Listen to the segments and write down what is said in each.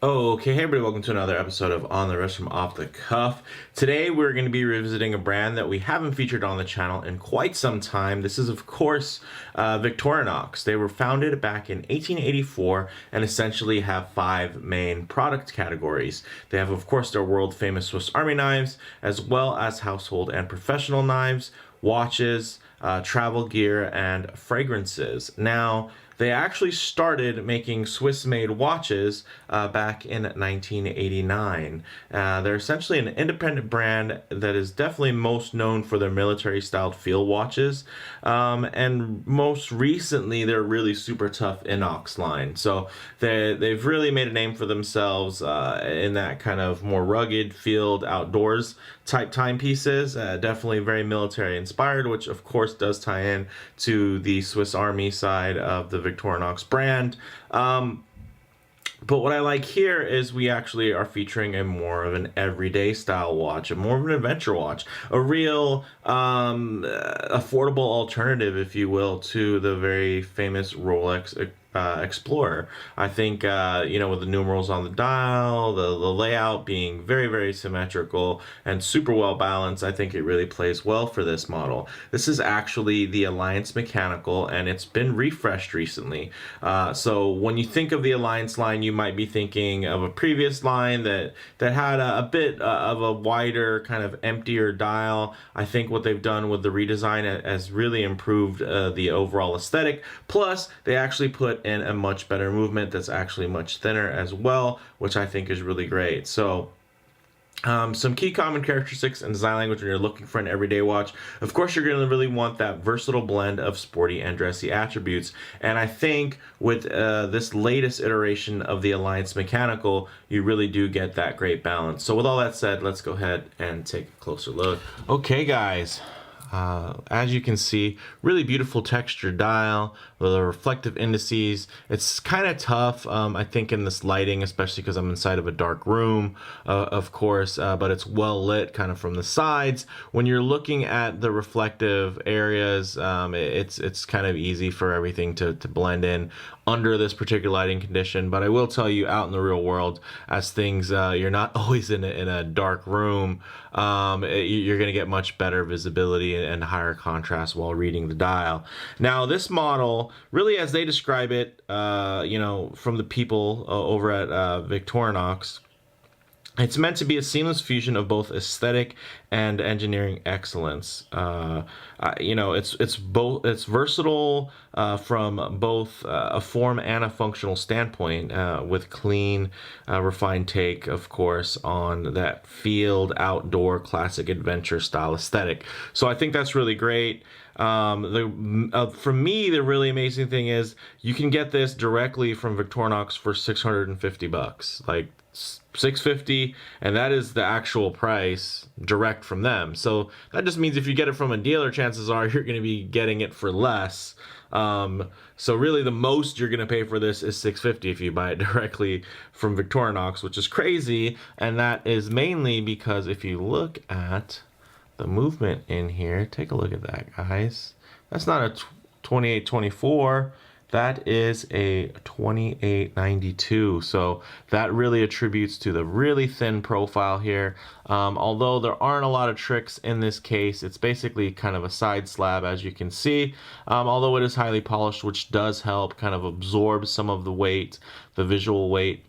Oh, okay. Hey, everybody. Welcome to another episode of On the Wrist from Off the Cuff. Today, we're going to be revisiting a brand that we haven't featured on the channel in quite some time. This is, of course, Victorinox. They were founded back in 1884 and essentially have five main product categories. They have, of course, their world-famous Swiss Army knives, as well as household and professional knives, watches, travel gear, and fragrances. Now, they actually started making Swiss-made watches back in 1989. They're essentially an independent brand that is definitely most known for their military-styled field watches. And most recently, they're really super tough inox line. So they've really made a name for themselves in that kind of more rugged field outdoors type timepieces. Definitely very military inspired, which of course does tie in to the Swiss Army side of the Victorinox brand. But what I like here is we actually are featuring a more of an everyday style watch, a more of an adventure watch, a real affordable alternative, if you will, to the very famous Rolex Explorer. I think, with the numerals on the dial, the layout being very, very symmetrical and super well balanced, I think it really plays well for this model. This is actually the Alliance Mechanical, and it's been refreshed recently. So when you think of the Alliance line, you might be thinking of a previous line that had a bit of a wider, kind of emptier dial. I think what they've done with the redesign has really improved the overall aesthetic. Plus, they actually put in a much better movement that's actually much thinner as well, which I think is really great. So some key common characteristics and design language when you're looking for an everyday watch. Of course, you're going to really want that versatile blend of sporty and dressy attributes. And I think with this latest iteration of the Alliance Mechanical, you really do get that great balance. So with all that said, let's go ahead and take a closer look. Okay, guys. As you can see, really beautiful textured dial with the reflective indices. It's kind of tough, I think, in this lighting, especially because I'm inside of a dark room, of course, but it's well lit kind of from the sides. When you're looking at the reflective areas, it's kind of easy for everything to blend in under this particular lighting condition. But I will tell you, out in the real world, as things, you're not always in a dark room, you're going to get much better visibility and higher contrast while reading the dial. Now, this model, really as they describe it, from the people over at Victorinox, it's meant to be a seamless fusion of both aesthetic and engineering excellence. It's versatile from both a form and a functional standpoint, with clean, refined take, of course, on that field, outdoor, classic adventure style aesthetic. So I think that's really great. For me, the really amazing thing is you can get this directly from Victorinox for $650, like $650, and that is the actual price direct from them. So that just means if you get it from a dealer, chances are you're going to be getting it for less. So really the most you're going to pay for this is $650 if you buy it directly from Victorinox, which is crazy. And that is mainly because if you look at the movement in here, take a look at that, guys. That's not a 2824. That is a 2892. So that really attributes to the really thin profile here. Although there aren't a lot of tricks in this case, it's basically kind of a side slab, as you can see. Although it is highly polished, which does help kind of absorb some of the weight, the visual weight,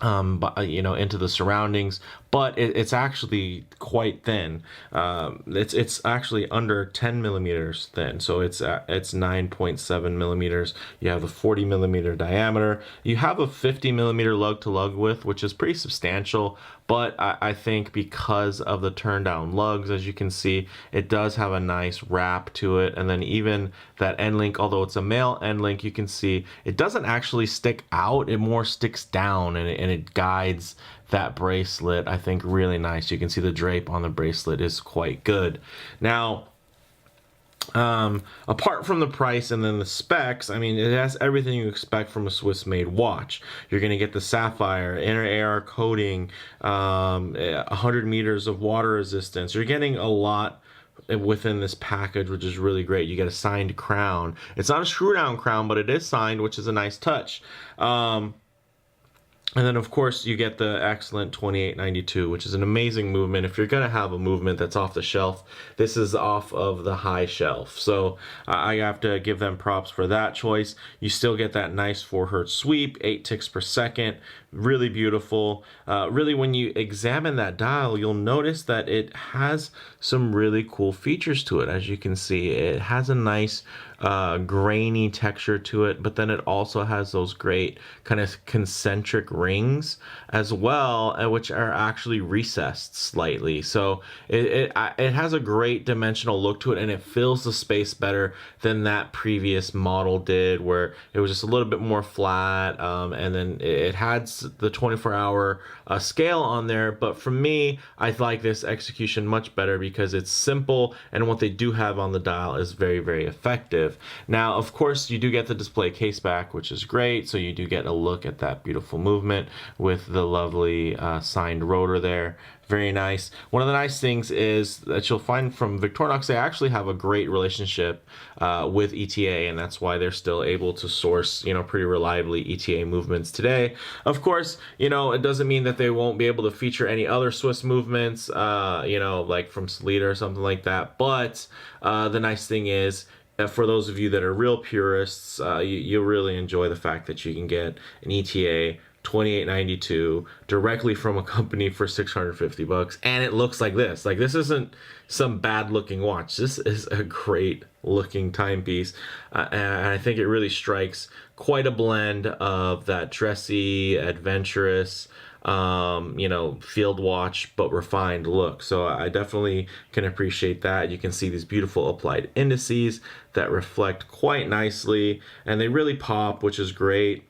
into the surroundings, but it's actually quite thin. It's actually under 10 millimeters thin, so it's 9.7 millimeters. You have the 40 millimeter diameter. You have a 50 millimeter lug to lug width, which is pretty substantial. But I think because of the turn down lugs, as you can see, it does have a nice wrap to it. And then even that end link, although it's a male end link, you can see it doesn't actually stick out. It more sticks down, and it guides that bracelet, I think, really nice. You can see the drape on the bracelet is quite good. Now, apart from the price and then the specs, I mean, it has everything you expect from a Swiss-made watch. You're going to get the sapphire, inner AR coating, 100 meters of water resistance. You're getting a lot within this package, which is really great. You get a signed crown. It's not a screw down crown, but it is signed, which is a nice touch. And then, of course, you get the excellent 2892, which is an amazing movement. If you're going to have a movement that's off the shelf, this is off of the high shelf. So I have to give them props for that choice. You still get that nice 4 hertz sweep, 8 ticks per second. Really beautiful. Really, when you examine that dial, you'll notice that it has some really cool features to it. As you can see, it has a nice grainy texture to it, but then it also has those great kind of concentric rings as well, which are actually recessed slightly. So it has a great dimensional look to it, and it fills the space better than that previous model did, where it was just a little bit more flat, and then it had the 24-hour scale on there. But for me, I like this execution much better because it's simple, and what they do have on the dial is very, very effective. Now, of course, you do get the display case back, which is great, so you do get a look at that beautiful movement with the lovely signed rotor there. Very nice. One of the nice things is that you'll find from Victorinox, they actually have a great relationship with ETA, and that's why they're still able to source, pretty reliably ETA movements today. Of course, it doesn't mean that they won't be able to feature any other Swiss movements, like from Salida or something like that. But the nice thing is, for those of you that are real purists, you'll really enjoy the fact that you can get an ETA 2892 directly from a company for $650, and it looks like this. Like, this isn't some bad looking watch. This is a great looking timepiece, and I think it really strikes quite a blend of that dressy, adventurous, field watch but refined look. So I definitely can appreciate that. You can see these beautiful applied indices that reflect quite nicely, and they really pop, which is great.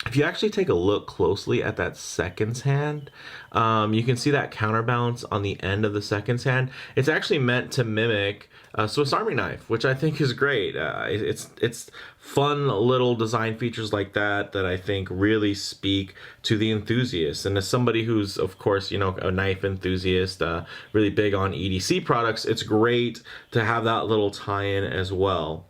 If you actually take a look closely at that seconds hand, you can see that counterbalance on the end of the seconds hand. It's actually meant to mimic a Swiss Army knife, which I think is great. It's fun little design features like that I think really speak to the enthusiast. And as somebody who's, of course, a knife enthusiast, really big on EDC products, it's great to have that little tie-in as well.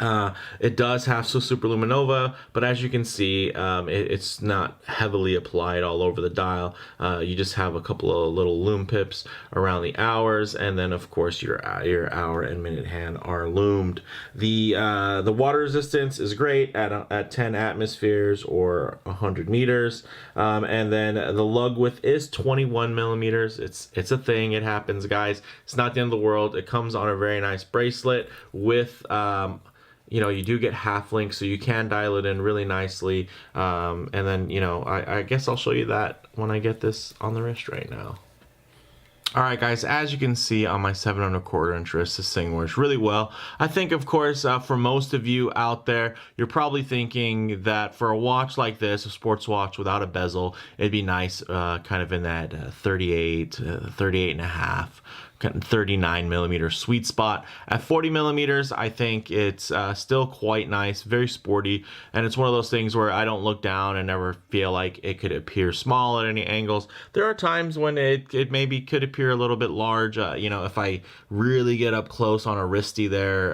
It does have Superluminova, but as you can see, it's not heavily applied all over the dial. You just have a couple of little lume pips around the hours, and then of course your hour and minute hand are loomed. The water resistance is great at 10 atmospheres or 100 meters, and then the lug width is 21 millimeters. It's a thing. It happens, guys. It's not the end of the world. It comes on a very nice bracelet with you do get half link, so you can dial it in really nicely. And then, I guess I'll show you that when I get this on the wrist right now. All right, guys, as you can see on my 7¼ inch wrist, this thing works really well. I think, of course, for most of you out there, you're probably thinking that for a watch like this, a sports watch without a bezel, it'd be nice kind of in that 38, 38 and a half, 39 millimeter sweet spot. At 40 millimeters, I think it's still quite nice, very sporty, and it's one of those things where I don't look down and never feel like it could appear small at any angles. There are times when it maybe could appear a little bit large, if I really get up close on a wristy there,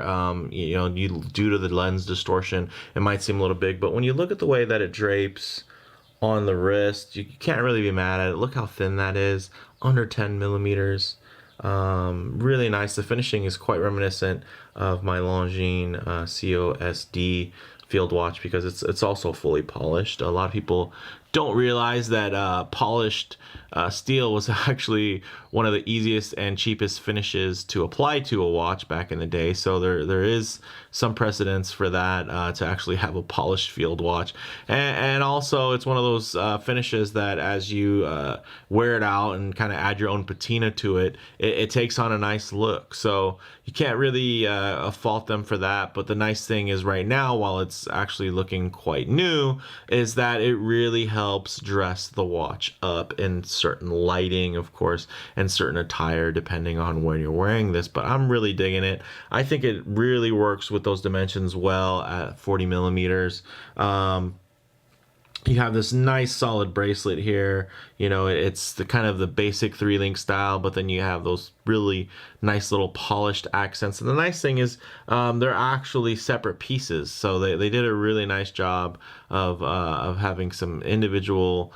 due to the lens distortion, it might seem a little big, but when you look at the way that it drapes on the wrist, you can't really be mad at it. Look how thin that is, under 10 millimeters. Really nice. The finishing is quite reminiscent of my Longines COSD field watch because it's also fully polished. A lot of people don't realize that polished steel was actually one of the easiest and cheapest finishes to apply to a watch back in the day. So there is some precedence for that, to actually have a polished field watch. And also it's one of those finishes that as you wear it out and kind of add your own patina to it, it takes on a nice look. So you can't really fault them for that. But the nice thing is right now, while it's actually looking quite new, is that it really helps dress the watch up in certain lighting, of course, and certain attire depending on when you're wearing this. But I'm really digging it. I think it really works with those dimensions well at 40 millimeters. You have this nice solid bracelet here. It's the kind of the basic 3-link style, but then you have those really nice little polished accents. And the nice thing is they're actually separate pieces, so they did a really nice job of having some individual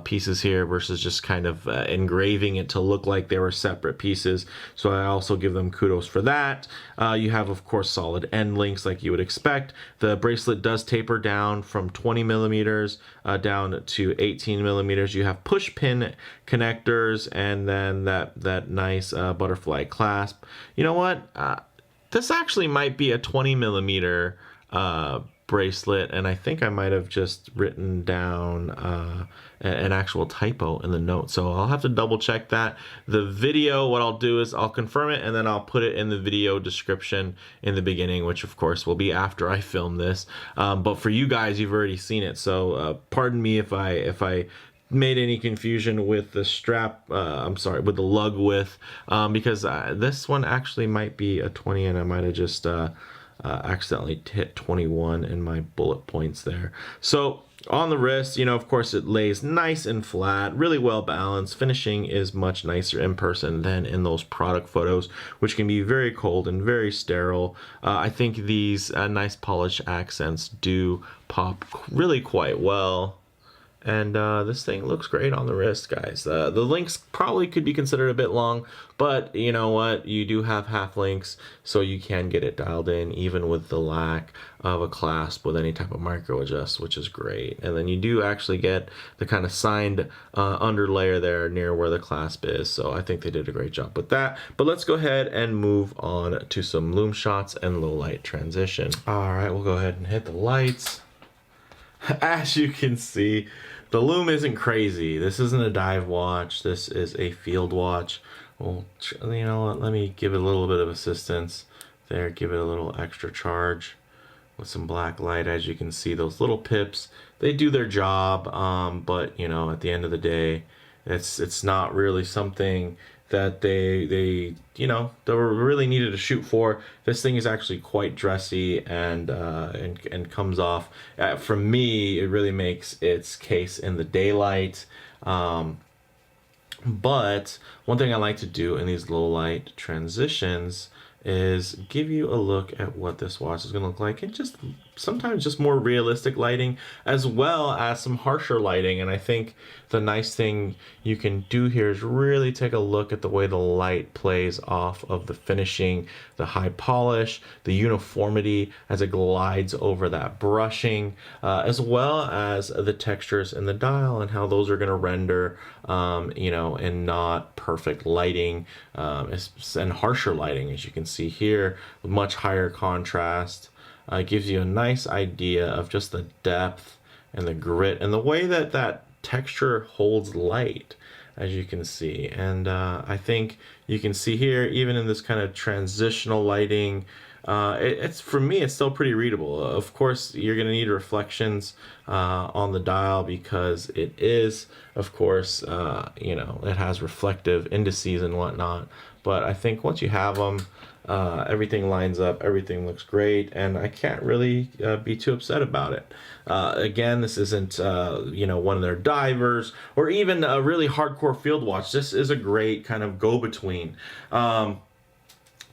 pieces here versus just kind of engraving it to look like they were separate pieces. So I also give them kudos for that. You have, of course, solid end links like you would expect. The bracelet does taper down from 20 millimeters down to 18 millimeters. You have push pin connectors, and then that nice butterfly clasp. You know what? This actually might be a 20 millimeter bracelet, and I think I might have just written down an actual typo in the note, so I'll have to double check that. The video, what I'll do is I'll confirm it, and then I'll put it in the video description in the beginning, which of course will be after I film this, but for you guys, you've already seen it, so pardon me if I made any confusion with the strap, I'm sorry, with the lug width, because this one actually might be a 20, and I might have just accidentally hit 21 in my bullet points there. So on the wrist, you know, of course, it lays nice and flat, really well balanced. Finishing is much nicer in person than in those product photos, which can be very cold and very sterile. I think these nice polished accents do pop really quite well. And this thing looks great on the wrist, guys. The links probably could be considered a bit long, but you know what? You do have half links, so you can get it dialed in even with the lack of a clasp with any type of micro adjust, which is great. And then you do actually get the kind of signed under layer there near where the clasp is. So I think they did a great job with that. But let's go ahead and move on to some Lume shots and low light transition. All right, we'll go ahead and hit the lights. As you can see, the Lume isn't crazy. This isn't a dive watch. This is a field watch. Well, you know what? Let me give it a little bit of assistance there. Give it a little extra charge with some black light. As you can see, those little pips, they do their job. But you know, at the end of the day, it's not really something that they you know, they were really needed to shoot for. This thing is actually quite dressy and comes off. For me, it really makes its case in the daylight. But one thing I like to do in these low light transitions is give you a look at what this watch is going to look like, and just sometimes just more realistic lighting as well as some harsher lighting. And I think the nice thing you can do here is really take a look at the way the light plays off of the finishing, the high polish, the uniformity as it glides over that brushing, as well as the textures in the dial and how those are going to render, you know, in not perfect lighting, and harsher lighting, as you can see here, with much higher contrast. Gives you a nice idea of just the depth and the grit and the way that that texture holds light, as you can see. And I think you can see here, even in this kind of transitional lighting, it's, for me, it's still pretty readable. Of course, you're going to need reflections on the dial because it is, of course, you know, it has reflective indices and whatnot. But I think once you have them, everything lines up, everything looks great, and I can't really be too upset about it. Again, this isn't you know, one of their divers or even a really hardcore field watch. This is a great kind of go-between.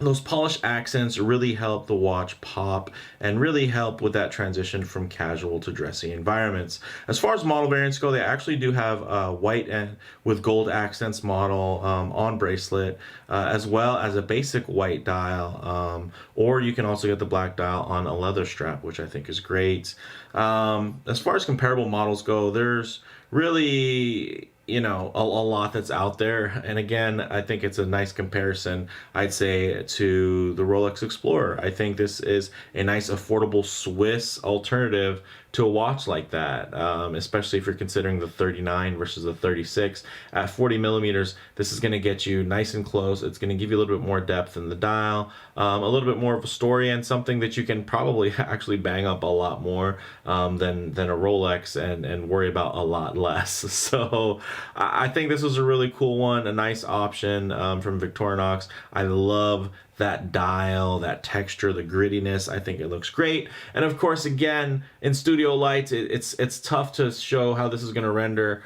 Those polished accents really help the watch pop and really help with that transition from casual to dressy environments. As far as model variants go, they actually do have a white and with gold accents model on bracelet, as well as a basic white dial, or you can also get the black dial on a leather strap, which I think is great. As far as comparable models go, there's really, you know, a lot that's out there. And again, I think it's a nice comparison, I'd say, to the Rolex Explorer. I think this is a nice affordable Swiss alternative to a watch like that, especially if you're considering the 39 versus the 36. At 40 millimeters, this is going to get you nice and close. It's going to give you a little bit more depth in the dial, a little bit more of a story, and something that you can probably actually bang up a lot more than a Rolex and worry about a lot less. So I think this was a really cool one, a nice option from Victorinox. I love that dial, that texture, the grittiness. I think it looks great. And of course, again, in studio lights, it's tough to show how this is going to render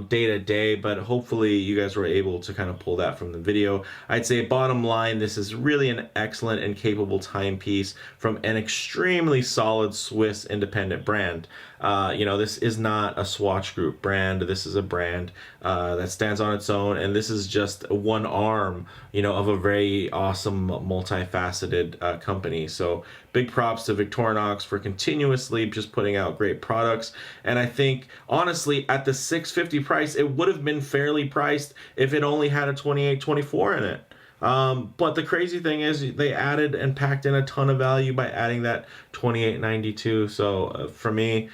day to day, but hopefully you guys were able to kind of pull that from the video. I'd say bottom line, this is really an excellent and capable timepiece from an extremely solid Swiss independent brand. You know, this is not a Swatch Group brand. This is a brand that stands on its own, and this is just one arm, you know, of a very awesome, multifaceted company. So big props to Victorinox for continuously just putting out great products. And I think, honestly, at the $650 price, it would have been fairly priced if it only had a 2824 in it. But the crazy thing is they added and packed in a ton of value by adding that 2892. So for me,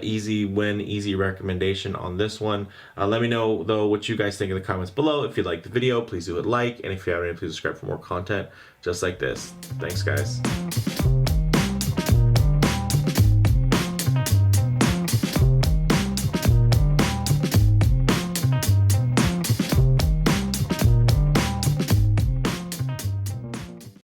easy win, easy recommendation on this one. Let me know though what you guys think in the comments below. If you liked the video, please do a like, and if you haven't, please subscribe for more content just like this. Thanks, guys.